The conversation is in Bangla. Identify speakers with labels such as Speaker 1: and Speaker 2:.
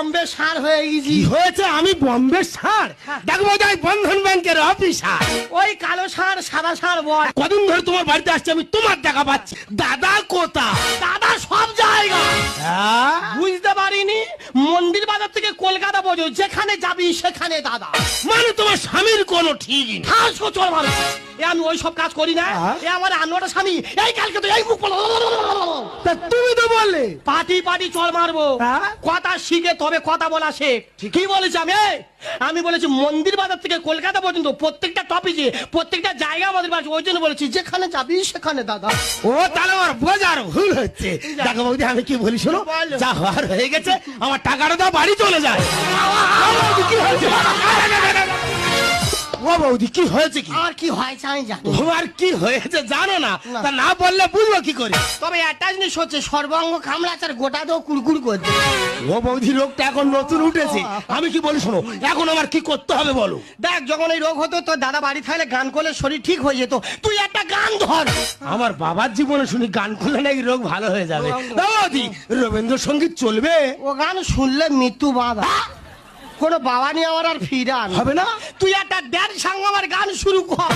Speaker 1: বম্বে সার হয়ে গেছি।
Speaker 2: কি হয়েছে? আমি বম্বে সার? দেখবো যাই বন্ধন ব্যাংকের অফিসার।
Speaker 1: ওই কালো সার সাদা সার বল।
Speaker 2: কদিন ধরে তোমার বাড়িতে আসছে, আমি তোমার দেখা পাচ্ছি। দাদা কোথা?
Speaker 1: দাদা সব জায়গা।
Speaker 2: হ্যাঁ?
Speaker 1: বুঝতে পারিনি, মন্দির বাজার থেকে কলকাতা পর্যন্ত যেখানে যাবি সেখানে দাদা।
Speaker 2: মানে তোমার স্বামীর কোনো ঠিকই নেই।
Speaker 1: হাসো চল ভালো। এ আমি ওই সব কাজ করি না।
Speaker 2: হ্যাঁ।
Speaker 1: এ আমার আনোটা স্বামী, এই কালকে তো এই মুখ
Speaker 2: তা তুমি তো বললে
Speaker 1: পাটি পাটি চল মারবো।
Speaker 2: হ্যাঁ।
Speaker 1: কথা শিখে তবে কথা বলা শেখ। কি বলেছি আমি? আমি বলেছি মন্দির বাজার থেকে কলকাতা পর্যন্ত প্রত্যেকটা টপিকে প্রত্যেকটা জায়গা আমাদের বাড়ি, ওই জন্য বলেছি যেখানে যাবি সেখানে দাদা।
Speaker 2: ও তাহলে আমার বোঝার ভুল হচ্ছে। দেখো বৌদি, আমি কি বলি শোনো,
Speaker 1: বলো।
Speaker 2: যা হওয়ার হয়ে গেছে, আমার টাকাটা দাও, বাড়ি চলে যায়। ও বৌদি, কি হয়েছে? ও বৌদি, কি হয়েছে? কি
Speaker 1: আর কি হয়েছে আমি জানি।
Speaker 2: তোমার কি হয়েছে জানো না?
Speaker 1: না।
Speaker 2: তা না বললে বুঝবো কি করে?
Speaker 1: তবে একটা জিনিস হচ্ছে, সর্বাঙ্গ কামড়াচ্ছে আর গোটা তো কুড়কুড় করছে।
Speaker 2: ও বৌদি, রোগটা এখন নতুন উঠেছে। আমি কি বলি শোনো, এখন আমার কি করতে হবে বলো?
Speaker 1: দেখ, যখন এই রোগ হতো তোর দাদা বাড়ি থাকলে গান করলে শরীর ঠিক হয়ে যেত। তুই একটা গান ধর।
Speaker 2: আমার বাবার জীবনে শুনি গান করলে নাকি রোগ ভালো হয়ে যাবে। তা বৌদি, রবীন্দ্রসঙ্গীত চলবে?
Speaker 1: ও গান শুনলে মৃত্যু বাঁধা। কোনো বাবা নিয়ে আমার আর ফিরান
Speaker 2: হবে না?
Speaker 1: তুই একটা ড্যান্স সঙ্গে আমার গান শুরু কর।